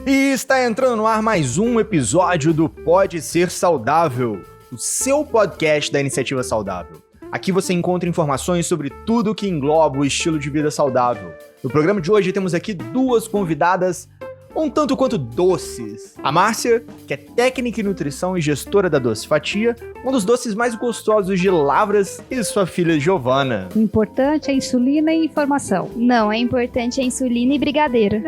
E está entrando no ar mais um episódio do Pode Ser Saudável, o seu podcast da Iniciativa Saudável. Aqui você encontra informações sobre tudo que engloba o estilo de vida saudável. No programa de hoje temos aqui duas convidadas um tanto quanto doces. A Márcia, que é técnica em nutrição e gestora da Doce Fatia, um dos doces mais gostosos de Lavras, e sua filha Giovana. O importante é insulina e informação. Não, é importante a insulina e brigadeiro.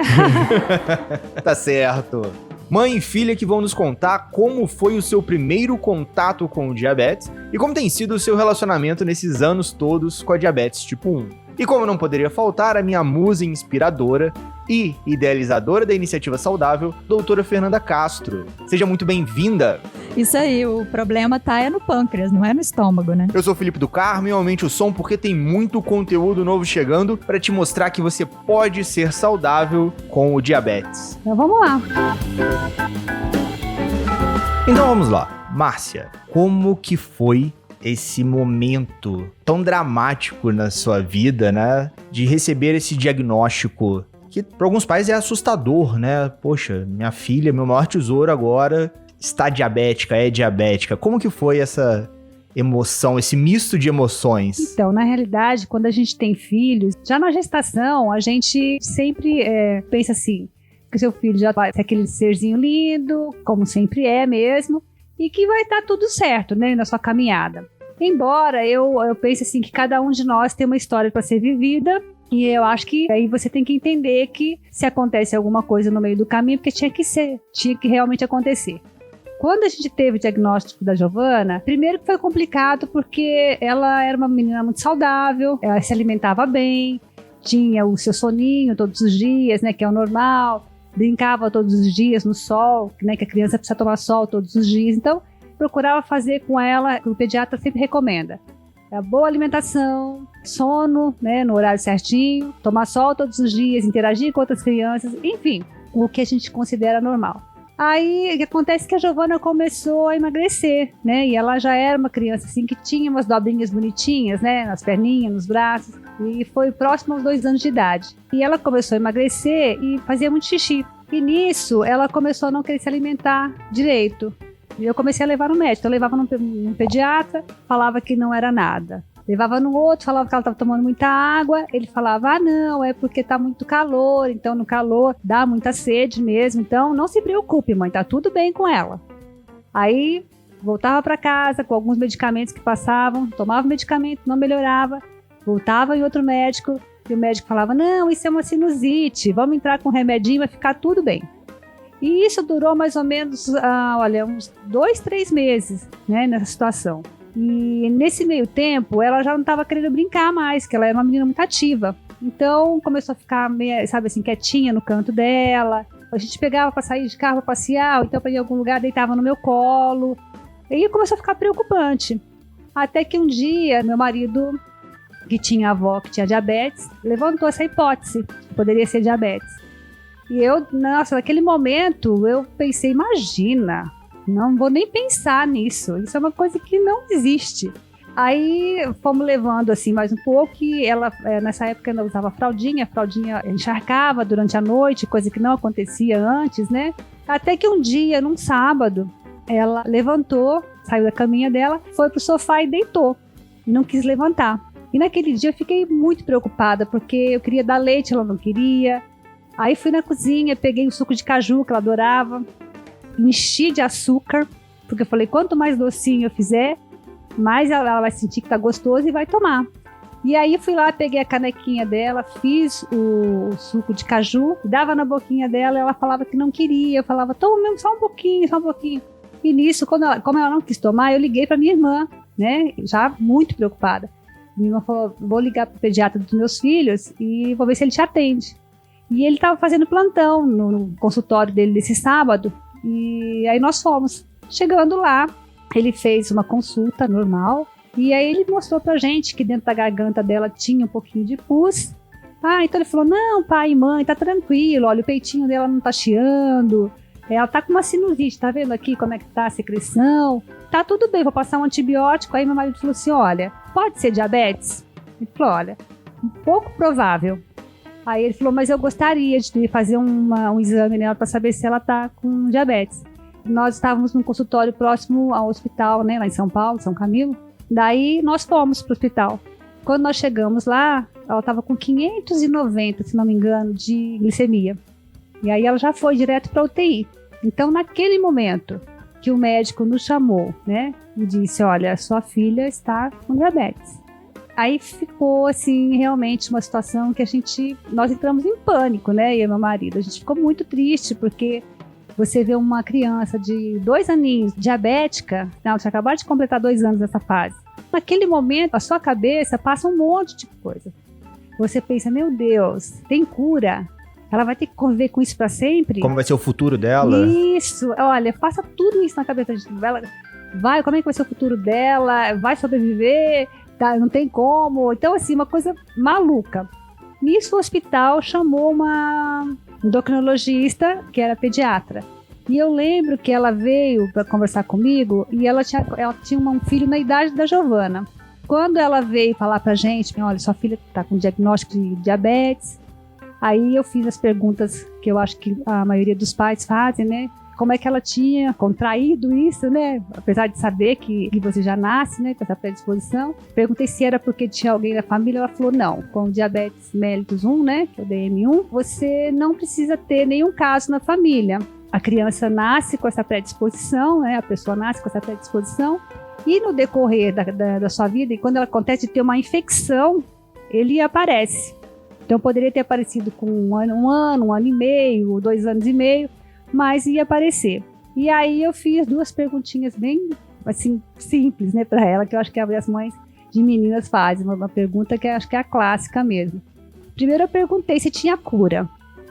Tá certo. Mãe e filha que vão nos contar como foi o seu primeiro contato com o diabetes e como tem sido o seu relacionamento nesses anos todos com a diabetes tipo 1. E como não poderia faltar, a minha musa inspiradora e idealizadora da Iniciativa Saudável, doutora Fernanda Castro. Seja muito bem-vinda! Isso aí, o problema é no pâncreas, não é no estômago, né? Eu sou o Felipe do Carmo e aumente o som porque tem muito conteúdo novo chegando para te mostrar que você pode ser saudável com o diabetes. Então vamos lá! Então vamos lá. Márcia, como que foi esse momento tão dramático na sua vida, né? De receber esse diagnóstico que para alguns pais é assustador, né? Poxa, minha filha, meu maior tesouro agora está diabética, é diabética. Como que foi essa emoção, esse misto de emoções? Então, na realidade, quando a gente tem filhos, já na gestação, a gente sempre pensa assim, que seu filho já vai ser aquele serzinho lindo, como sempre é mesmo, e que vai estar tudo certo, né, na sua caminhada. Embora eu pense assim que cada um de nós tem uma história para ser vivida, e eu acho que aí você tem que entender que se acontece alguma coisa no meio do caminho, porque tinha que realmente acontecer. Quando a gente teve o diagnóstico da Giovana, primeiro que foi complicado porque ela era uma menina muito saudável, ela se alimentava bem, tinha o seu soninho todos os dias, né, que é o normal, brincava todos os dias no sol, né, que a criança precisa tomar sol todos os dias, então procurava fazer com ela, o pediatra sempre recomenda. A boa alimentação, sono, né, no horário certinho, tomar sol todos os dias, interagir com outras crianças, enfim, o que a gente considera normal. Aí, o que acontece é que a Giovana começou a emagrecer, né, e ela já era uma criança assim que tinha umas dobrinhas bonitinhas, né, nas perninhas, nos braços, e foi próximo aos 2 anos de idade. E ela começou a emagrecer e fazia muito xixi. E nisso, ela começou a não querer se alimentar direito. E eu comecei a levar no médico. Eu levava num pediatra, falava que não era nada. Levava no outro, falava que ela estava tomando muita água. Ele falava, não, é porque está muito calor. Então, no calor, dá muita sede mesmo. Então, não se preocupe, mãe, tá tudo bem com ela. Aí, voltava para casa com alguns medicamentos que passavam. Tomava o medicamento, não melhorava. Voltava em outro médico. E o médico falava, não, isso é uma sinusite. Vamos entrar com um remedinho, vai ficar tudo bem. E isso durou mais ou menos, uns 2, 3 meses, né, nessa situação. E nesse meio tempo, ela já não estava querendo brincar mais, que ela era uma menina muito ativa. Então, começou a ficar meio, sabe assim, quietinha no canto dela. A gente pegava para sair de carro para passear, ou então para ir em algum lugar, deitava no meu colo. E aí começou a ficar preocupante. Até que um dia, meu marido, que tinha avó que tinha diabetes, levantou essa hipótese, que poderia ser diabetes. E eu, naquele momento, eu pensei, imagina, não vou nem pensar nisso, isso é uma coisa que não existe. Aí fomos levando assim mais um pouco, e ela, nessa época, ela usava fraldinha, a fraldinha encharcava durante a noite, coisa que não acontecia antes, né? Até que um dia, num sábado, ela levantou, saiu da caminha dela, foi pro sofá e deitou, e não quis levantar. E naquele dia eu fiquei muito preocupada, porque eu queria dar leite, ela não queria. Aí fui na cozinha, peguei o suco de caju que ela adorava, enchi de açúcar, porque eu falei, quanto mais docinho eu fizer, mais ela vai sentir que tá gostoso e vai tomar. E aí fui lá, peguei a canequinha dela, fiz o suco de caju, dava na boquinha dela, ela falava que não queria, eu falava, toma mesmo só um pouquinho, só um pouquinho. E nisso, como ela não quis tomar, eu liguei pra minha irmã, né, já muito preocupada. Minha irmã falou, vou ligar pro pediatra dos meus filhos e vou ver se ele te atende. E ele estava fazendo plantão no consultório dele nesse sábado. E aí nós fomos. Chegando lá, ele fez uma consulta normal. E aí ele mostrou pra gente que dentro da garganta dela tinha um pouquinho de pus. Então ele falou, não, pai e mãe, tá tranquilo. Olha, o peitinho dela não tá chiando. Ela tá com uma sinusite, tá vendo aqui como é que tá a secreção? Tá tudo bem, vou passar um antibiótico. Aí meu marido falou assim, olha, pode ser diabetes? Ele falou, olha, um pouco provável. Aí ele falou, mas eu gostaria de fazer um exame nela para saber se ela tá com diabetes. Nós estávamos num consultório próximo ao hospital, né, lá em São Paulo, São Camilo. Daí nós fomos pro hospital. Quando nós chegamos lá, ela estava com 590, se não me engano, de glicemia. E aí ela já foi direto para UTI. Então, naquele momento que o médico nos chamou, né, e disse, olha, sua filha está com diabetes. Aí ficou, assim, realmente uma situação que nós entramos em pânico, né, eu e meu marido. A gente ficou muito triste, porque você vê uma criança de 2 aninhos, diabética, não, você acabou de completar 2 anos nessa fase. Naquele momento, a sua cabeça passa um monte de coisa. Você pensa, meu Deus, tem cura? Ela vai ter que conviver com isso para sempre? Como vai ser o futuro dela? Isso, olha, passa tudo isso na cabeça. Ela vai, como é que vai ser o futuro dela? Vai sobreviver? Tá, não tem como. Então, assim, uma coisa maluca. Nisso, o hospital chamou uma endocrinologista, que era pediatra. E eu lembro que ela veio para conversar comigo e ela tinha um filho na idade da Giovana. Quando ela veio falar pra gente, olha, sua filha tá com diagnóstico de diabetes, aí eu fiz as perguntas que eu acho que a maioria dos pais fazem, né? Como é que ela tinha contraído isso, né? Apesar de saber que você já nasce, né, com essa predisposição. Perguntei se era porque tinha alguém na família, ela falou não. Com diabetes mellitus 1, né, que é o DM1, você não precisa ter nenhum caso na família. A criança nasce com essa predisposição, né? A pessoa nasce com essa predisposição e no decorrer da sua vida, e quando ela acontece de ter uma infecção, ele aparece. Então poderia ter aparecido com um ano e meio, 2 anos e meio, mas ia aparecer. E aí eu fiz 2 perguntinhas bem assim, simples, né, para ela, que eu acho que as mães de meninas fazem, uma pergunta que eu acho que é a clássica mesmo. Primeiro eu perguntei se tinha cura.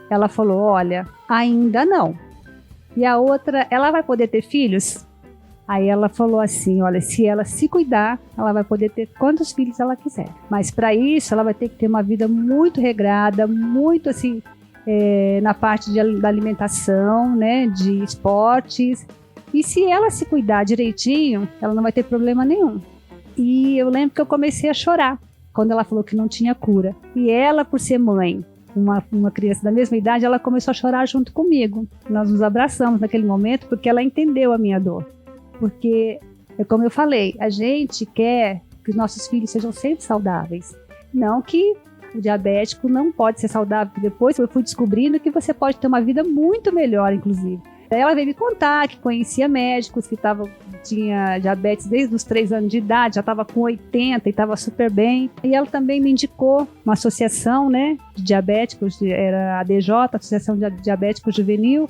Ela falou, olha, ainda não. E a outra, ela vai poder ter filhos? Aí ela falou assim, olha, se ela se cuidar, ela vai poder ter quantos filhos ela quiser. Mas para isso, ela vai ter que ter uma vida muito regrada, muito assim, na parte da alimentação, né, de esportes. E se ela se cuidar direitinho, ela não vai ter problema nenhum. E eu lembro que eu comecei a chorar quando ela falou que não tinha cura. E ela, por ser mãe, uma criança da mesma idade, ela começou a chorar junto comigo. Nós nos abraçamos naquele momento porque ela entendeu a minha dor. Porque, como eu falei, a gente quer que os nossos filhos sejam sempre saudáveis. Não que o diabético não pode ser saudável, porque depois eu fui descobrindo que você pode ter uma vida muito melhor, inclusive. Daí ela veio me contar que conhecia médicos que tinha diabetes desde os 3 anos de idade, já estava com 80 e estava super bem. E ela também me indicou uma associação, né, de diabéticos, era a ADJ, Associação de Diabéticos Juvenil,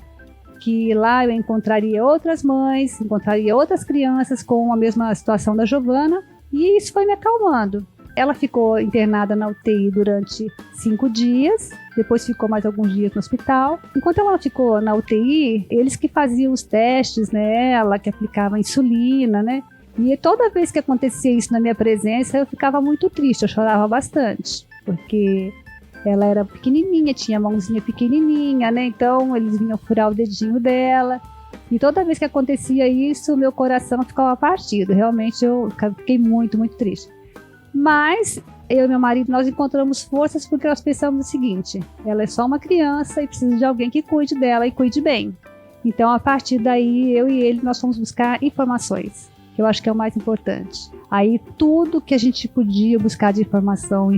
que lá eu encontraria outras mães, encontraria outras crianças com a mesma situação da Giovana, e isso foi me acalmando. Ela ficou internada na UTI durante 5 dias, depois ficou mais alguns dias no hospital. Enquanto ela ficou na UTI, eles que faziam os testes nela, que aplicavam insulina, né? E toda vez que acontecia isso na minha presença, eu ficava muito triste, eu chorava bastante, porque ela era pequenininha, tinha a mãozinha pequenininha, né? Então eles vinham furar o dedinho dela. E toda vez que acontecia isso, meu coração ficava partido. Realmente eu fiquei muito, muito triste. Mas eu e meu marido, nós encontramos forças porque nós pensamos o seguinte: ela é só uma criança e precisa de alguém que cuide dela e cuide bem. Então, a partir daí, eu e ele, nós fomos buscar informações, que eu acho que é o mais importante. Aí, tudo que a gente podia buscar de informação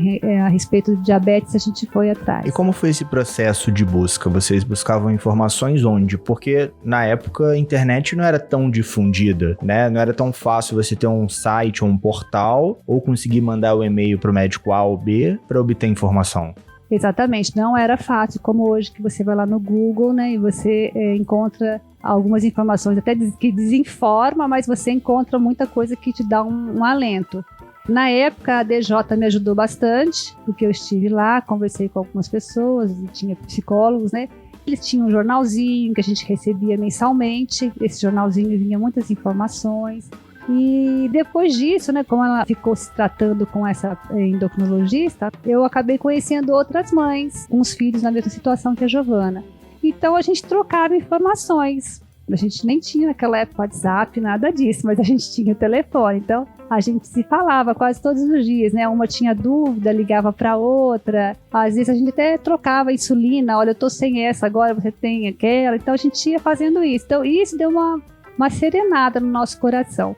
a respeito do diabetes, a gente foi atrás. E como foi esse processo de busca? Vocês buscavam informações onde? Porque, na época, a internet não era tão difundida, né? Não era tão fácil você ter um site ou um portal ou conseguir mandar o e-mail para o médico A ou B para obter informação. Exatamente, não era fácil como hoje, que você vai lá no Google, né, e você encontra algumas informações até que desinforma, mas você encontra muita coisa que te dá um alento. Na época, a DJ me ajudou bastante, porque eu estive lá, conversei com algumas pessoas, e tinha psicólogos, né? Eles tinham um jornalzinho que a gente recebia mensalmente, esse jornalzinho vinha muitas informações. E depois disso, né, como ela ficou se tratando com essa endocrinologista, eu acabei conhecendo outras mães com os filhos na mesma situação que a Giovana. Então a gente trocava informações. A gente nem tinha naquela época WhatsApp, nada disso, mas a gente tinha o telefone. Então, a gente se falava quase todos os dias, né? Uma tinha dúvida, ligava para outra. Às vezes a gente até trocava insulina. Olha, eu tô sem essa, agora você tem aquela. Então, a gente ia fazendo isso. Então, isso deu uma serenada no nosso coração.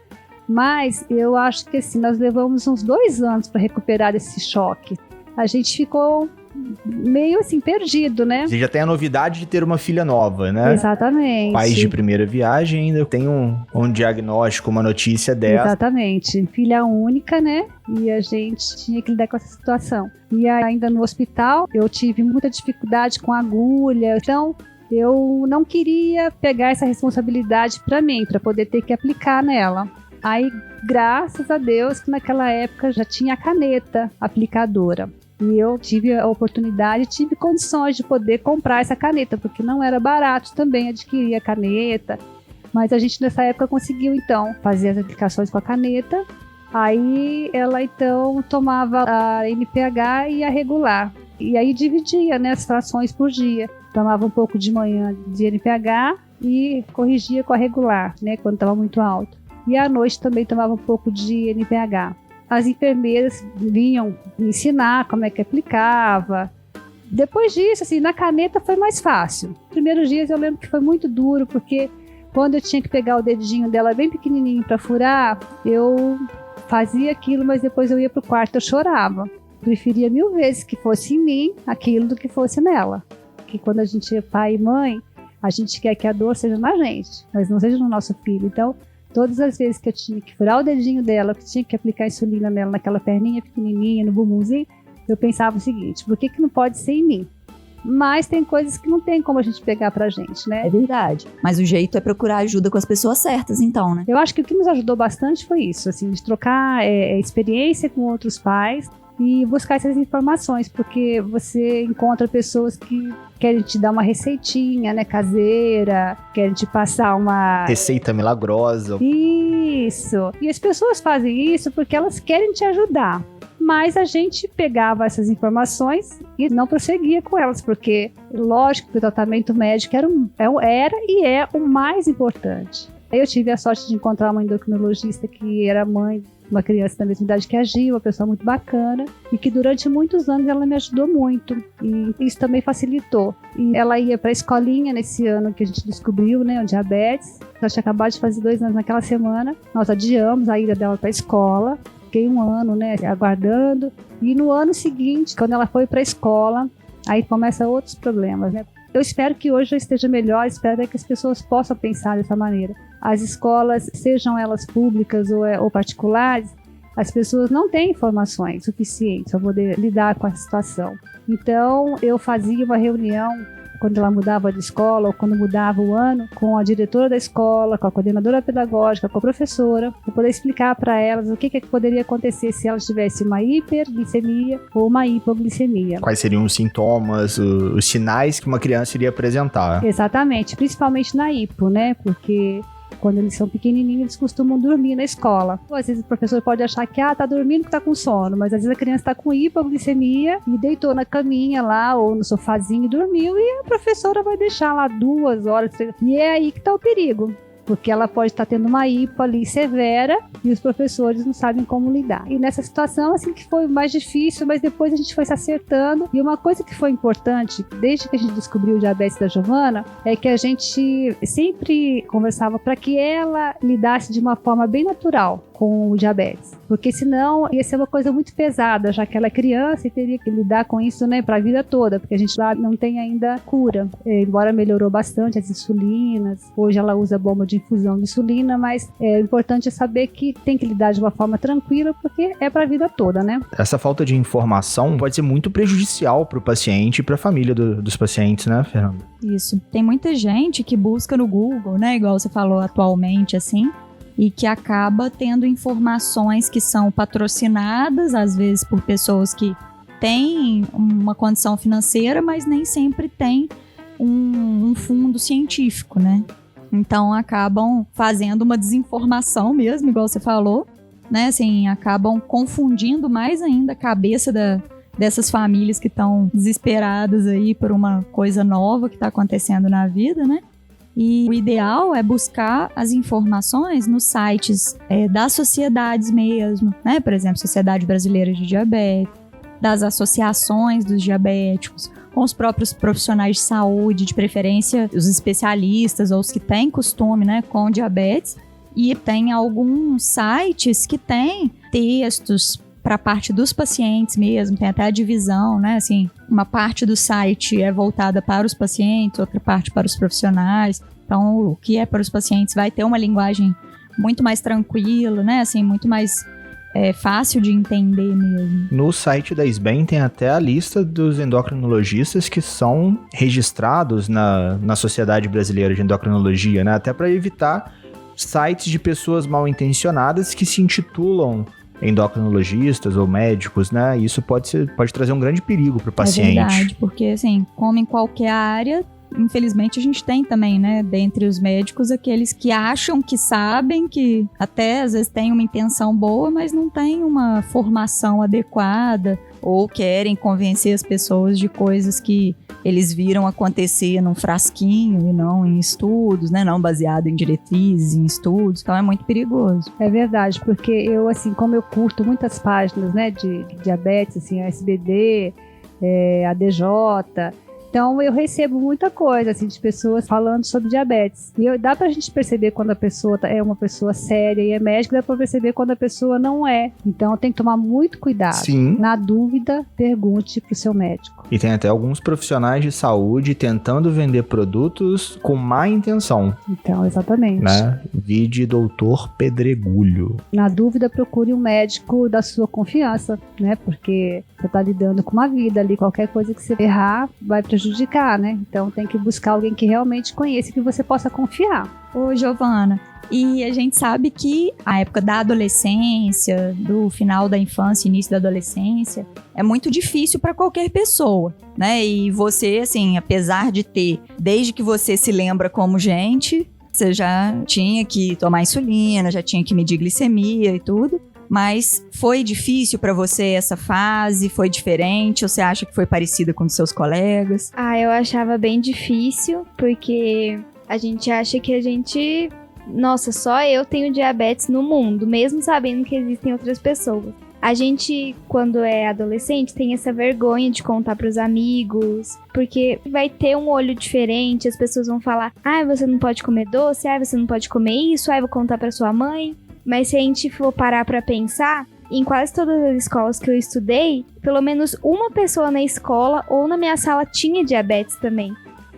Mas eu acho que assim, nós levamos uns 2 anos para recuperar desse choque. A gente ficou meio assim, perdido, né? Você já tem a novidade de ter uma filha nova, né? Exatamente. Pais de primeira viagem ainda tem um diagnóstico, uma notícia dessa. Exatamente. Filha única, né? E a gente tinha que lidar com essa situação. E ainda no hospital, eu tive muita dificuldade com a agulha. Então, eu não queria pegar essa responsabilidade para mim, para poder ter que aplicar nela. Aí, graças a Deus, que naquela época já tinha a caneta aplicadora. E eu tive a oportunidade, tive condições de poder comprar essa caneta, porque não era barato também adquirir a caneta. Mas a gente nessa época conseguiu então fazer as aplicações com a caneta. Aí ela então tomava a NPH e a regular. E aí dividia, né, as frações por dia. Tomava um pouco de manhã de NPH e corrigia com a regular, né, quando estava muito alto. E à noite também tomava um pouco de NPH. As enfermeiras vinham me ensinar como é que aplicava. Depois disso, assim, na caneta foi mais fácil. Os primeiros dias eu lembro que foi muito duro, porque quando eu tinha que pegar o dedinho dela bem pequenininho para furar, eu fazia aquilo, mas depois eu ia pro quarto, eu chorava. Preferia 1000 vezes que fosse em mim aquilo do que fosse nela. Porque quando a gente é pai e mãe, a gente quer que a dor seja na gente, mas não seja no nosso filho. Então, todas as vezes que eu tinha que furar o dedinho dela, que tinha que aplicar insulina nela, naquela perninha pequenininha, no bumbumzinho, eu pensava o seguinte, por que não pode ser em mim? Mas tem coisas que não tem como a gente pegar pra gente, né? É verdade. Mas o jeito é procurar ajuda com as pessoas certas, então, né? Eu acho que o que nos ajudou bastante foi isso, assim, de trocar experiência com outros pais e buscar essas informações, porque você encontra pessoas que querem te dar uma receitinha, né, caseira, querem te passar uma receita milagrosa. Isso. E as pessoas fazem isso porque elas querem te ajudar. Mas a gente pegava essas informações e não prosseguia com elas, porque lógico que o tratamento médico era e é o mais importante. Eu tive a sorte de encontrar uma endocrinologista que era mãe de uma criança da mesma idade que a Gil, uma pessoa muito bacana, e que durante muitos anos ela me ajudou muito, e isso também facilitou. E ela ia para a escolinha nesse ano que a gente descobriu, né, o diabetes. Ela tinha acabado de fazer 2 anos naquela semana, nós adiamos a ida dela para a escola, fiquei 1 ano, né, aguardando, e no ano seguinte, quando ela foi para a escola, aí começam outros problemas, né. Eu espero que hoje já esteja melhor, espero que as pessoas possam pensar dessa maneira. As escolas, sejam elas públicas ou particulares, as pessoas não têm informações suficientes para poder lidar com a situação. Então, eu fazia uma reunião quando ela mudava de escola ou quando mudava o ano, com a diretora da escola, com a coordenadora pedagógica, com a professora, para poder explicar para elas o que poderia acontecer se elas tivessem uma hiperglicemia ou uma hipoglicemia. Quais seriam os sintomas, os sinais que uma criança iria apresentar? Exatamente, principalmente na hipo, né? Porque quando eles são pequenininhos, eles costumam dormir na escola. Às vezes o professor pode achar que tá dormindo porque tá com sono, mas às vezes a criança tá com hipoglicemia e deitou na caminha lá ou no sofazinho e dormiu, e a professora vai deixar lá 2 horas, 3 horas. E é aí que tá o perigo, porque ela pode estar tendo uma hipo ali severa e os professores não sabem como lidar. E nessa situação, assim, que foi mais difícil, mas depois a gente foi se acertando. E uma coisa que foi importante, desde que a gente descobriu o diabetes da Giovana, é que a gente sempre conversava para que ela lidasse de uma forma bem natural com o diabetes, porque senão ia ser uma coisa muito pesada, já que ela é criança e teria que lidar com isso, né, para a vida toda, porque a gente lá não tem ainda cura, embora melhorou bastante as insulinas, hoje ela usa bomba de infusão de insulina, mas é importante saber que tem que lidar de uma forma tranquila, porque é para a vida toda, né? Essa falta de informação pode ser muito prejudicial para o paciente e para a família dos pacientes, né, Fernanda? Isso. Tem muita gente que busca no Google, né, igual você falou atualmente, assim, e que acaba tendo informações que são patrocinadas, às vezes por pessoas que têm uma condição financeira, mas nem sempre tem um fundo científico, né? Então acabam fazendo uma desinformação mesmo, igual você falou, né? Assim, acabam confundindo mais ainda a cabeça dessas famílias que estão desesperadas aí por uma coisa nova que está acontecendo na vida, né? E o ideal é buscar as informações nos sites das sociedades mesmo, né? Por exemplo, Sociedade Brasileira de Diabetes, das associações dos diabéticos, com os próprios profissionais de saúde, de preferência os especialistas ou os que têm costume, né, com diabetes. E tem alguns sites que têm textos para a parte dos pacientes mesmo, tem até a divisão, né? Assim, uma parte do site é voltada para os pacientes, outra parte para os profissionais. Então, o que é para os pacientes vai ter uma linguagem muito mais tranquila, né? Assim, muito mais fácil de entender mesmo. No site da SBEM tem até a lista dos endocrinologistas que são registrados na Sociedade Brasileira de Endocrinologia, né? Até para evitar sites de pessoas mal intencionadas que se intitulam endocrinologistas ou médicos, né? Isso pode trazer um grande perigo para o paciente. É verdade, porque assim, como em qualquer área, infelizmente a gente tem também, né, dentre os médicos, aqueles que acham que sabem, que até às vezes têm uma intenção boa, mas não têm uma formação adequada ou querem convencer as pessoas de coisas que eles viram acontecer num frasquinho e não em estudos, né, não baseado em diretrizes, em estudos, então é muito perigoso. É verdade, porque eu, assim, como eu curto muitas páginas, né, de diabetes, assim, ASBD, ADJ... Então, eu recebo muita coisa, assim, de pessoas falando sobre diabetes. E dá pra gente perceber quando a pessoa é uma pessoa séria e é médica, dá pra perceber quando a pessoa não é. Então, tem que tomar muito cuidado. Sim. Na dúvida, pergunte pro seu médico. E tem até alguns profissionais de saúde tentando vender produtos com má intenção. Então, exatamente. Né? Vide Doutor Pedregulho. Na dúvida, procure um médico da sua confiança, né? Porque você tá lidando com uma vida ali, qualquer coisa que você errar vai prejudicar, né? Então tem que buscar alguém que realmente conheça e que você possa confiar. Ô, Giovana, e a gente sabe que a época da adolescência, do final da infância, início da adolescência, é muito difícil para qualquer pessoa, né? E você, assim, apesar de ter, desde que você se lembra como gente, você já tinha que tomar insulina, já tinha que medir glicemia e tudo. Mas foi difícil pra você essa fase? Foi diferente? Ou você acha que foi parecida com os seus colegas? Eu achava bem difícil, porque a gente acha que nossa, só eu tenho diabetes no mundo, mesmo sabendo que existem outras pessoas. A gente, quando é adolescente, tem essa vergonha de contar pros amigos, porque vai ter um olho diferente, as pessoas vão falar, você não pode comer doce, você não pode comer isso, vou contar pra sua mãe. Mas se a gente for parar pra pensar, em quase todas as escolas que eu estudei, pelo menos uma pessoa na escola ou na minha sala tinha diabetes também.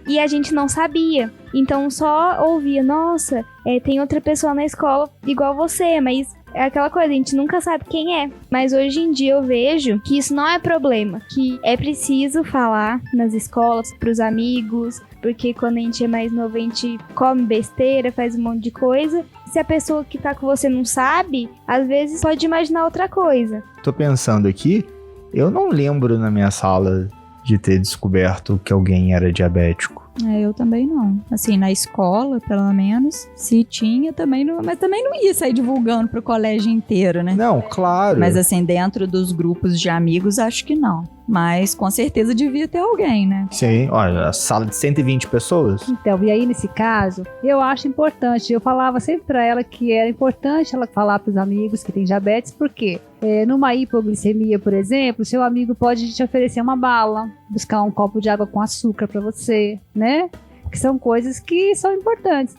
E a gente não sabia. Então só ouvia, nossa, tem outra pessoa na escola igual você, mas é aquela coisa, a gente nunca sabe quem é. Mas hoje em dia eu vejo que isso não é problema, que é preciso falar nas escolas, pros amigos, porque quando a gente é mais novo, a gente come besteira, faz um monte de coisa. Se a pessoa que tá com você não sabe, às vezes pode imaginar outra coisa. Tô pensando aqui, eu não lembro na minha sala de ter descoberto que alguém era diabético. Eu também não. Assim, na escola, pelo menos, se tinha, também não. Mas também não ia sair divulgando pro colégio inteiro, né? Não, claro. Mas assim, dentro dos grupos de amigos, acho que não. Mas com certeza devia ter alguém, né? Sim, olha, a sala de 120 pessoas. Então, e aí nesse caso, eu acho importante, eu falava sempre pra ela que era importante ela falar pros amigos que tem diabetes, porque numa hipoglicemia, por exemplo, seu amigo pode te oferecer uma bala, buscar um copo de água com açúcar pra você, né? Que são coisas que são importantes.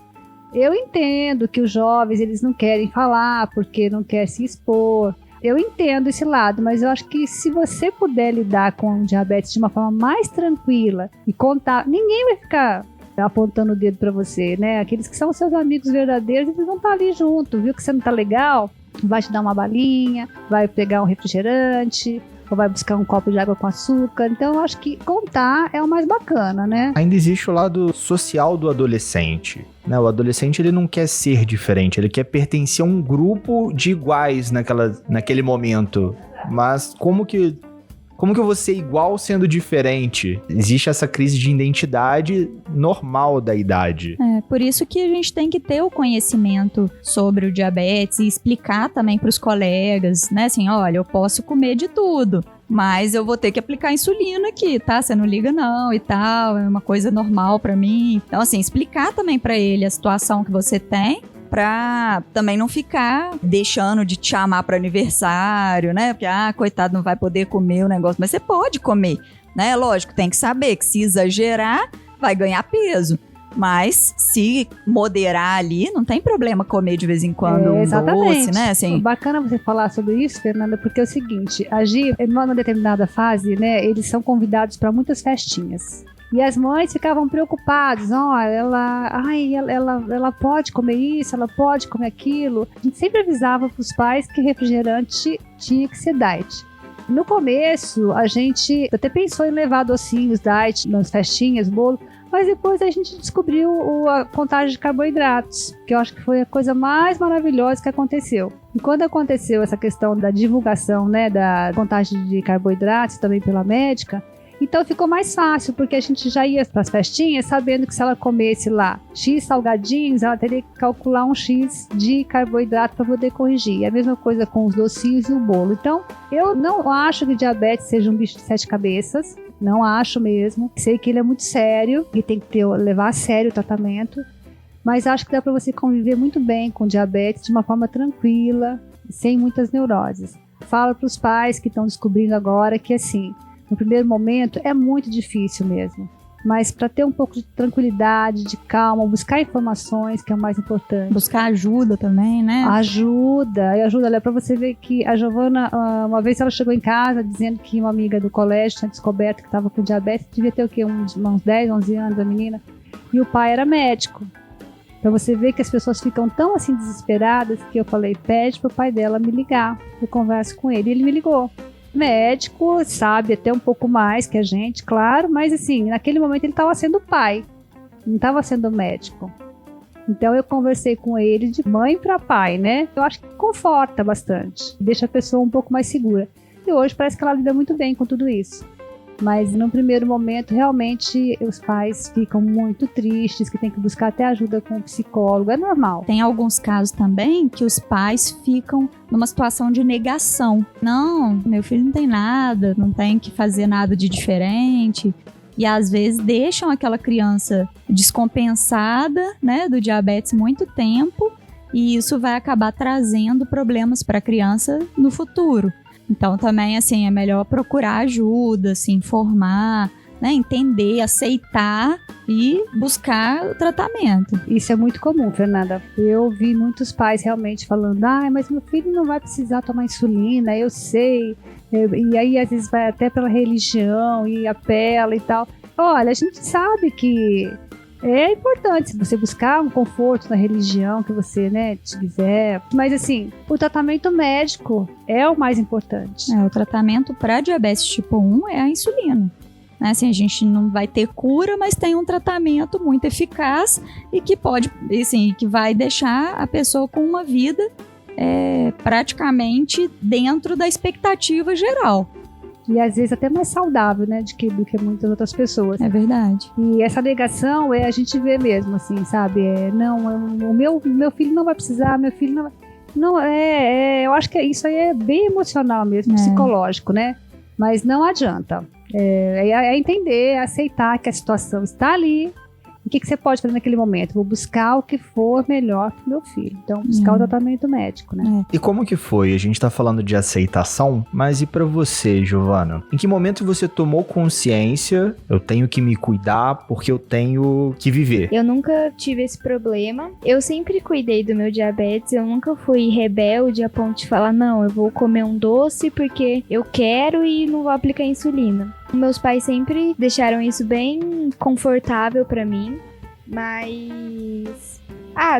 Eu entendo que os jovens, eles não querem falar porque não querem se expor. Eu entendo esse lado, mas eu acho que se você puder lidar com o diabetes de uma forma mais tranquila e contar, ninguém vai ficar apontando o dedo pra você, né? Aqueles que são seus amigos verdadeiros, eles vão estar ali junto, viu que você não tá legal? Vai te dar uma balinha, vai pegar um refrigerante, ou vai buscar um copo de água com açúcar. Então eu acho que contar é o mais bacana, né? Ainda existe o lado social do adolescente, né? O adolescente, ele não quer ser diferente, ele quer pertencer a um grupo de iguais naquele momento. Mas como que eu vou ser igual sendo diferente? Existe essa crise de identidade normal da idade. Por isso que a gente tem que ter o conhecimento sobre o diabetes e explicar também para os colegas, né? Assim, olha, eu posso comer de tudo, mas eu vou ter que aplicar insulina aqui, tá? Você não liga não e tal, é uma coisa normal pra mim. Então, assim, explicar também pra ele a situação que você tem, pra também não ficar deixando de te chamar para aniversário, né? Porque, coitado, não vai poder comer o negócio. Mas você pode comer, né? Lógico, tem que saber que se exagerar, vai ganhar peso. Mas se moderar ali, não tem problema comer de vez em quando um doce, né? Assim. Bacana você falar sobre isso, Fernanda, porque é o seguinte, a Gi, numa determinada fase, né, eles são convidados para muitas festinhas. E as mães ficavam preocupadas, ela pode comer isso, ela pode comer aquilo. A gente sempre avisava para os pais que refrigerante tinha que ser diet. No começo, a gente até pensou em levar docinhos diet nas festinhas, bolo, mas depois a gente descobriu a contagem de carboidratos, que eu acho que foi a coisa mais maravilhosa que aconteceu. E quando aconteceu essa questão da divulgação, né, da contagem de carboidratos também pela médica, então ficou mais fácil, porque a gente já ia para as festinhas sabendo que se ela comesse lá X salgadinhos, ela teria que calcular um X de carboidrato para poder corrigir. É a mesma coisa com os docinhos e o bolo. Então, eu não acho que diabetes seja um bicho de 7 cabeças. Não acho mesmo. Sei que ele é muito sério e tem que levar a sério o tratamento. Mas acho que dá para você conviver muito bem com diabetes de uma forma tranquila, sem muitas neuroses. Falo para os pais que estão descobrindo agora que, assim, no primeiro momento é muito difícil mesmo. Mas para ter um pouco de tranquilidade, de calma, buscar informações, que é o mais importante. Buscar ajuda também, né? Ajuda. Olha, para você ver que a Giovana, uma vez ela chegou em casa dizendo que uma amiga do colégio tinha descoberto que estava com diabetes, devia ter o quê? Uns 10, 11 anos, a menina. E o pai era médico. Para você ver que as pessoas ficam tão assim desesperadas que eu falei, pede pro pai dela me ligar. Eu converso com ele. E ele me ligou. Médico, sabe até um pouco mais que a gente, claro, mas assim, naquele momento ele estava sendo pai, não estava sendo médico. Então eu conversei com ele de mãe para pai, né? Eu acho que conforta bastante, deixa a pessoa um pouco mais segura. E hoje parece que ela lida muito bem com tudo isso. Mas no primeiro momento, realmente, os pais ficam muito tristes, que tem que buscar até ajuda com o psicólogo, é normal. Tem alguns casos também que os pais ficam numa situação de negação. Não, meu filho não tem nada, não tem que fazer nada de diferente. E às vezes deixam aquela criança descompensada, né, do diabetes muito tempo, e isso vai acabar trazendo problemas para a criança no futuro. Então também, assim, é melhor procurar ajuda, se informar, né, entender, aceitar e buscar o tratamento. Isso é muito comum, Fernanda. Eu vi muitos pais realmente falando, mas meu filho não vai precisar tomar insulina, eu sei. E aí às vezes vai até pela religião e apela e tal. Olha, a gente sabe que é importante você buscar um conforto na religião que você, né, quiser. Mas assim, o tratamento médico é o mais importante. O tratamento para diabetes tipo 1 é a insulina. Assim, a gente não vai ter cura, mas tem um tratamento muito eficaz e que pode, assim, que vai deixar a pessoa com uma vida praticamente dentro da expectativa geral. E às vezes até mais saudável, né, do que muitas outras pessoas. É verdade. E essa negação a gente vê mesmo, assim, sabe? O meu filho não vai precisar, meu filho não vai... Não, eu acho que isso aí é bem emocional mesmo, psicológico, né? Mas não adianta. É entender, aceitar que a situação está ali. O que você pode fazer naquele momento? Vou buscar o que for melhor para o meu filho. Então, buscar o tratamento médico, né? E como que foi? A gente tá falando de aceitação, mas e pra você, Giovana? Em que momento você tomou consciência, eu tenho que me cuidar porque eu tenho que viver? Eu nunca tive esse problema. Eu sempre cuidei do meu diabetes. Eu nunca fui rebelde a ponto de falar, não, eu vou comer um doce porque eu quero e não vou aplicar insulina. Meus pais sempre deixaram isso bem confortável pra mim, mas...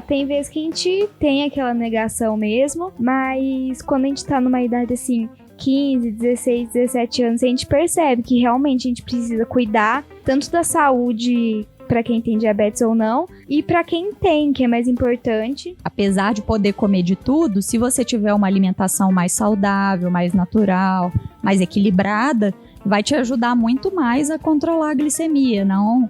tem vezes que a gente tem aquela negação mesmo, mas quando a gente tá numa idade assim, 15, 16, 17 anos, a gente percebe que realmente a gente precisa cuidar tanto da saúde pra quem tem diabetes ou não, e pra quem tem, que é mais importante. Apesar de poder comer de tudo, se você tiver uma alimentação mais saudável, mais natural, mais equilibrada, vai te ajudar muito mais a controlar a glicemia, não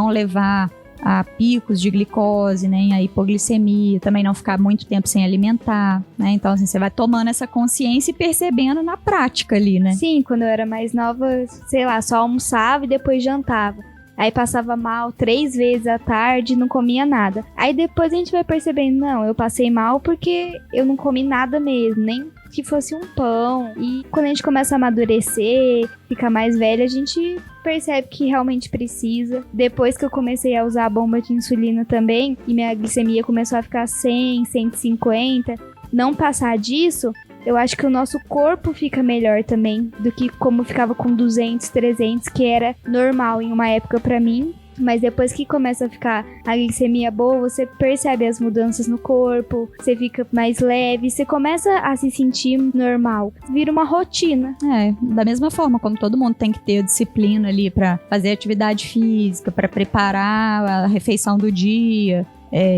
levar a picos de glicose, né, a hipoglicemia, também não ficar muito tempo sem alimentar, né? Então, assim, você vai tomando essa consciência e percebendo na prática ali, né? Sim, quando eu era mais nova, sei lá, só almoçava e depois jantava. Aí passava mal 3 vezes à tarde e não comia nada. Aí depois a gente vai percebendo, não, eu passei mal porque eu não comi nada mesmo, nem que fosse um pão. E quando a gente começa a amadurecer, fica mais velha, a gente percebe que realmente precisa. Depois que eu comecei a usar a bomba de insulina também, e minha glicemia começou a ficar 100, 150, não passar disso, eu acho que o nosso corpo fica melhor também do que como ficava com 200, 300, que era normal em uma época pra mim. Mas depois que começa a ficar a glicemia boa, você percebe as mudanças no corpo, você fica mais leve, você começa a se sentir normal. Vira uma rotina. Da mesma forma como todo mundo tem que ter disciplina ali pra fazer atividade física, pra preparar a refeição do dia,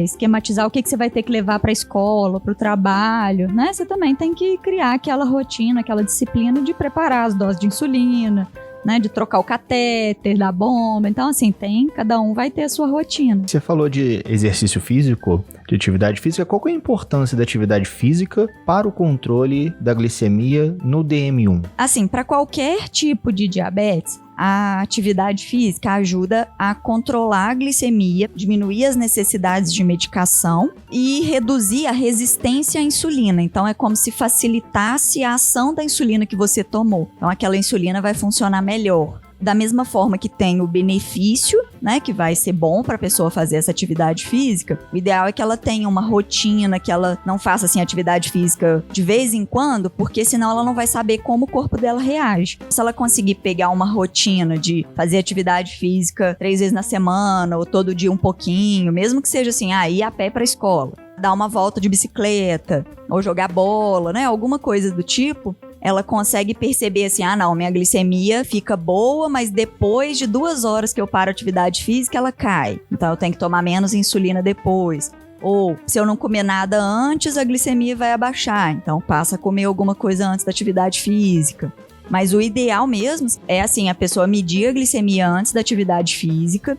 esquematizar o que você vai ter que levar para a escola, para o trabalho, né? Você também tem que criar aquela rotina, aquela disciplina de preparar as doses de insulina, né? De trocar o catéter da bomba. Então, assim, cada um vai ter a sua rotina. Você falou de exercício físico, de atividade física. Qual que é a importância da atividade física para o controle da glicemia no DM1? Assim, para qualquer tipo de diabetes, a atividade física ajuda a controlar a glicemia, diminuir as necessidades de medicação e reduzir a resistência à insulina. Então, é como se facilitasse a ação da insulina que você tomou. Então, aquela insulina vai funcionar melhor. Da mesma forma que tem o benefício, né, que vai ser bom para a pessoa fazer essa atividade física, o ideal é que ela tenha uma rotina, que ela não faça assim atividade física de vez em quando, porque senão ela não vai saber como o corpo dela reage. Se ela conseguir pegar uma rotina de fazer atividade física 3 vezes na semana, ou todo dia um pouquinho, mesmo que seja assim, ir a pé para a escola, dar uma volta de bicicleta, ou jogar bola, né, alguma coisa do tipo, ela consegue perceber assim, não, minha glicemia fica boa, mas depois de 2 horas que eu paro a atividade física, ela cai. Então eu tenho que tomar menos insulina depois. Ou, se eu não comer nada antes, a glicemia vai abaixar. Então passa a comer alguma coisa antes da atividade física. Mas o ideal mesmo é assim, a pessoa medir a glicemia antes da atividade física.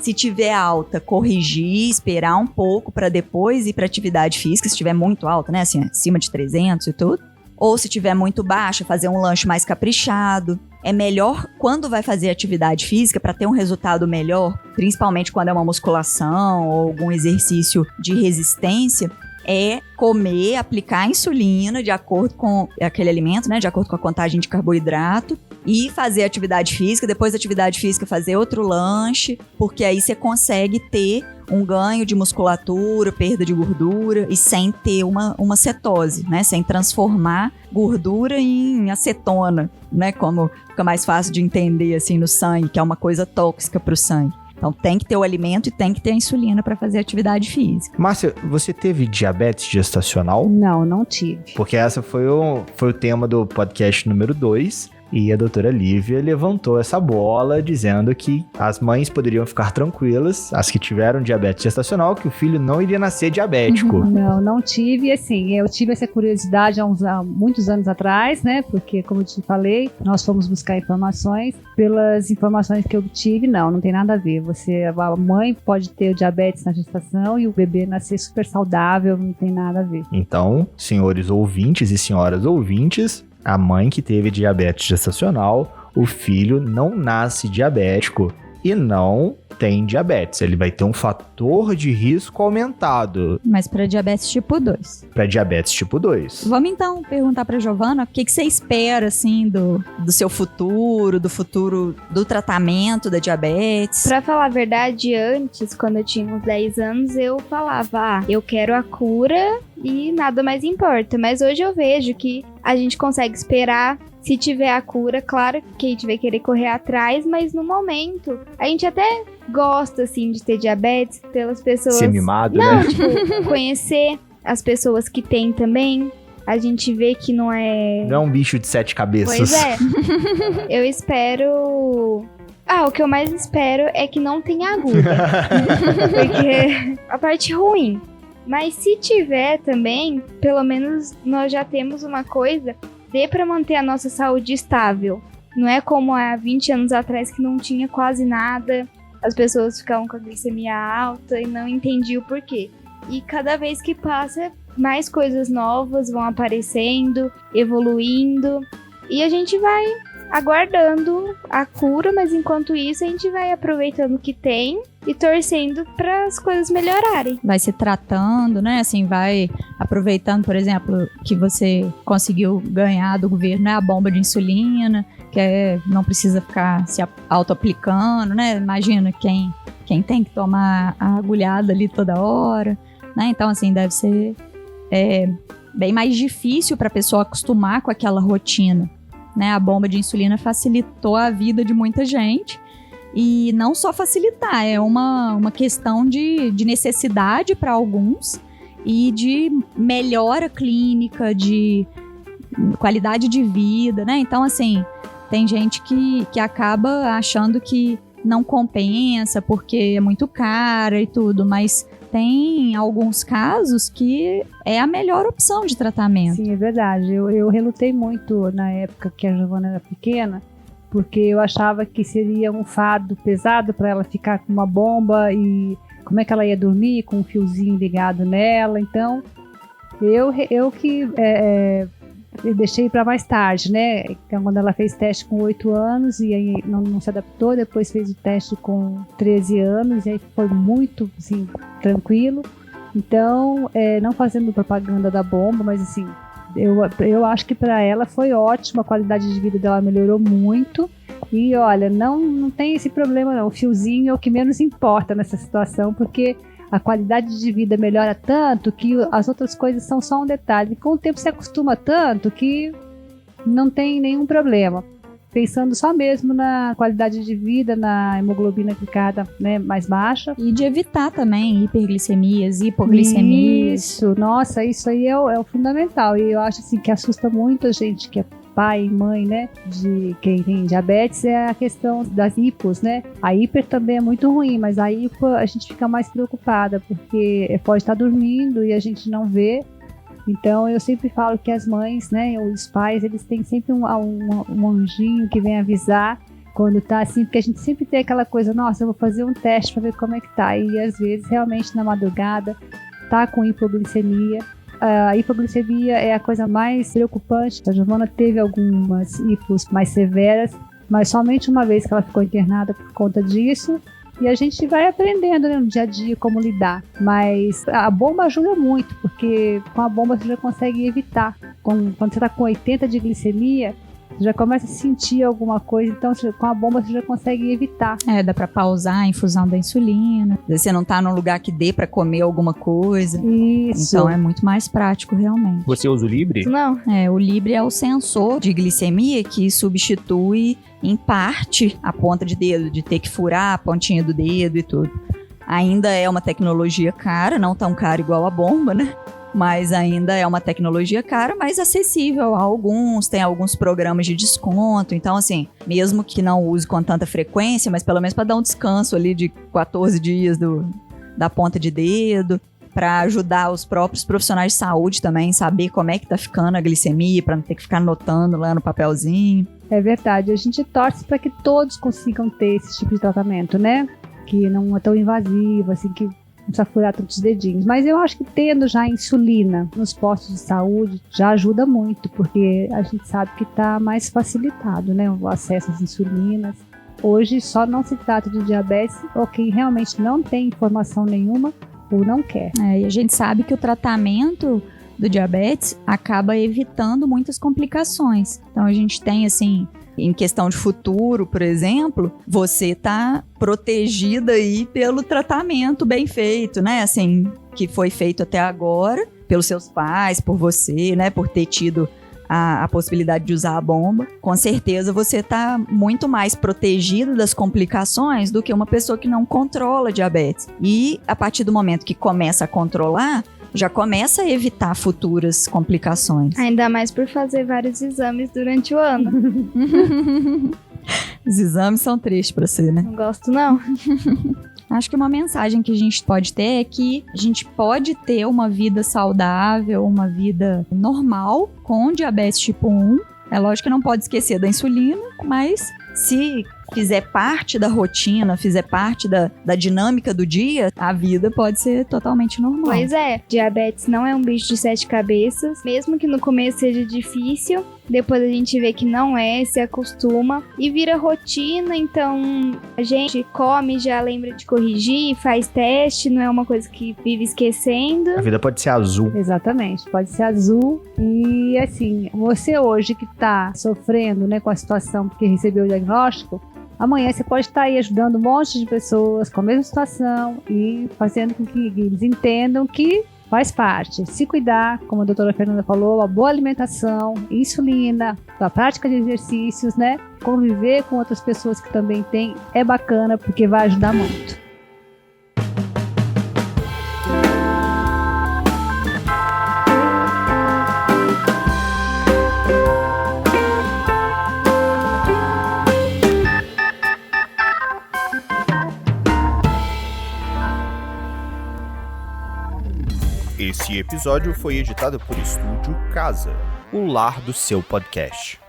Se tiver alta, corrigir, esperar um pouco para depois ir para atividade física. Se tiver muito alta, né, assim, acima de 300 e tudo. Ou se tiver muito baixa, fazer um lanche mais caprichado. É melhor quando vai fazer atividade física para ter um resultado melhor, principalmente quando é uma musculação ou algum exercício de resistência, é comer, aplicar insulina de acordo com aquele alimento, né, de acordo com a contagem de carboidrato, e fazer atividade física, depois da atividade física fazer outro lanche, porque aí você consegue ter um ganho de musculatura, perda de gordura e sem ter uma cetose, né? Sem transformar gordura em acetona, né? Como fica mais fácil de entender assim no sangue, que é uma coisa tóxica para o sangue. Então tem que ter o alimento e tem que ter a insulina para fazer atividade física. Márcia, você teve diabetes gestacional? Não tive. Porque essa foi o tema do podcast número 2. E a doutora Lívia levantou essa bola dizendo que as mães poderiam ficar tranquilas, as que tiveram diabetes gestacional, que o filho não iria nascer diabético. Não tive, assim, eu tive essa curiosidade há muitos anos atrás, né, porque, como eu te falei, nós fomos buscar informações, pelas informações que eu tive, não tem nada a ver, a mãe pode ter diabetes na gestação e o bebê nascer super saudável, não tem nada a ver. Então, senhores ouvintes e senhoras ouvintes, a mãe que teve diabetes gestacional, o filho não nasce diabético e não tem diabetes. Ele vai ter um fator de risco aumentado. Mas para diabetes tipo 2. Para diabetes tipo 2. Vamos então perguntar para Giovana o que você espera assim do seu futuro, do futuro do tratamento da diabetes. Pra falar a verdade, antes, quando eu tinha uns 10 anos, eu falava, eu quero a cura e nada mais importa. Mas hoje eu vejo que a gente consegue esperar. Se tiver a cura, claro que a gente vai querer correr atrás, mas no momento, a gente até gosta, assim, de ter diabetes pelas pessoas... Ser mimado, não, né? Tipo, conhecer as pessoas que têm também. A gente vê que não é... Não é um bicho de 7 cabeças. Pois é. Eu espero... o que eu mais espero é que não tenha aguda. Porque a parte ruim. Mas se tiver também, pelo menos nós já temos uma coisa... Dê para manter a nossa saúde estável. Não é como há 20 anos atrás que não tinha quase nada. as pessoas ficavam com a glicemia alta e não entendiam o porquê. E cada vez que passa, mais coisas novas vão aparecendo, evoluindo, e a gente vai aguardando a cura, mas enquanto isso a gente vai aproveitando o que tem e torcendo para as coisas melhorarem. Vai se tratando, né? Assim, vai aproveitando, por exemplo, que você conseguiu ganhar do governo, né? A bomba de insulina, que não precisa ficar se auto-aplicando, né? Imagina quem tem que tomar a agulhada ali toda hora, né? Então, assim, deve ser bem mais difícil para a pessoa acostumar com aquela rotina, né? A bomba de insulina facilitou a vida de muita gente. E não só facilitar, é uma questão de necessidade para alguns e de melhora clínica, de qualidade de vida, né? Então, assim, tem gente que acaba achando que não compensa porque é muito cara e tudo, mas tem alguns casos que é a melhor opção de tratamento. Sim, é verdade. Eu relutei muito na época que a Giovana era pequena, porque eu achava que seria um fardo pesado para ela ficar com uma bomba e como é que ela ia dormir com um fiozinho ligado nela. Então, eu deixei para mais tarde, né? Então, quando ela fez teste com 8 anos e aí não se adaptou, depois fez o teste com 13 anos e aí foi muito, assim, tranquilo. Então, não fazendo propaganda da bomba, mas assim, eu acho que para ela foi ótimo, a qualidade de vida dela melhorou muito. E olha, não tem esse problema não, o fiozinho é o que menos importa nessa situação, porque a qualidade de vida melhora tanto que as outras coisas são só um detalhe. Com o tempo se acostuma tanto que não tem nenhum problema. Pensando só mesmo na qualidade de vida, na hemoglobina glicada, né, mais baixa. E de evitar também hiperglicemias, hipoglicemias. Isso, nossa, isso aí é o fundamental. E eu acho assim, que assusta muito a gente que é pai e mãe, né, de quem tem diabetes, é a questão das hipos, né? A hiper também é muito ruim, mas a hipo a gente fica mais preocupada, porque pode estar dormindo e a gente não vê. Então eu sempre falo que as mães, né, os pais, eles têm sempre um anjinho que vem avisar quando tá assim, porque a gente sempre tem aquela coisa, nossa, eu vou fazer um teste para ver como é que tá, e às vezes realmente na madrugada tá com hipoglicemia. A hipoglicemia é a coisa mais preocupante. A Giovana teve algumas hipos mais severas, mas somente uma vez que ela ficou internada por conta disso. E a gente vai aprendendo, né, no dia a dia como lidar. Mas a bomba ajuda muito, porque com a bomba você já consegue evitar. Quando você está com 80 de glicemia, você já começa a sentir alguma coisa, então com a bomba você já consegue evitar. Dá pra pausar a infusão da insulina. Você não tá num lugar que dê pra comer alguma coisa. Isso. Então é muito mais prático, realmente. Você usa o Libre? Não. O Libre é o sensor de glicemia que substitui, em parte, a ponta de dedo, de ter que furar a pontinha do dedo e tudo. Ainda é uma tecnologia cara, não tão cara igual a bomba, né? Mas ainda é uma tecnologia cara, mas acessível a alguns, tem alguns programas de desconto, então assim, mesmo que não use com tanta frequência, mas pelo menos para dar um descanso ali de 14 dias da ponta de dedo, para ajudar os próprios profissionais de saúde também, saber como é que tá ficando a glicemia, para não ter que ficar anotando lá no papelzinho. É verdade, a gente torce para que todos consigam ter esse tipo de tratamento, né? Que não é tão invasivo, assim, que não precisa furar tantos dedinhos. Mas eu acho que tendo já insulina nos postos de saúde já ajuda muito, porque a gente sabe que está mais facilitado, né, o acesso às insulinas. Hoje só não se trata de diabetes ou quem realmente não tem informação nenhuma ou não quer. E a gente sabe que o tratamento do diabetes acaba evitando muitas complicações. Então a gente tem, assim, em questão de futuro, por exemplo, você tá protegida aí pelo tratamento bem feito, né? Assim, que foi feito até agora pelos seus pais, por você, né? Por ter tido a possibilidade de usar a bomba. Com certeza você tá muito mais protegida das complicações do que uma pessoa que não controla diabetes. E a partir do momento que começa a controlar, já começa a evitar futuras complicações. Ainda mais por fazer vários exames durante o ano. Os exames são tristes pra você, né? Não gosto, não. Acho que uma mensagem que a gente pode ter é que a gente pode ter uma vida saudável, uma vida normal com diabetes tipo 1. É lógico que não pode esquecer da insulina, mas se fizer parte da rotina, fizer parte da dinâmica do dia, a vida pode ser totalmente normal. Pois é, diabetes não é um bicho de 7 cabeças, mesmo que no começo seja difícil, depois a gente vê que não é, se acostuma e vira rotina, então a gente come, já lembra de corrigir, faz teste, não é uma coisa que vive esquecendo. A vida pode ser azul. Exatamente, pode ser azul. E assim, você hoje que tá sofrendo, né, com a situação porque recebeu o diagnóstico, amanhã você pode estar aí ajudando um monte de pessoas com a mesma situação e fazendo com que eles entendam que faz parte. Se cuidar, como a doutora Fernanda falou, a boa alimentação, insulina, a prática de exercícios, né? Conviver com outras pessoas que também têm é bacana porque vai ajudar muito. Esse episódio foi editado por Estúdio Casa, o lar do seu podcast.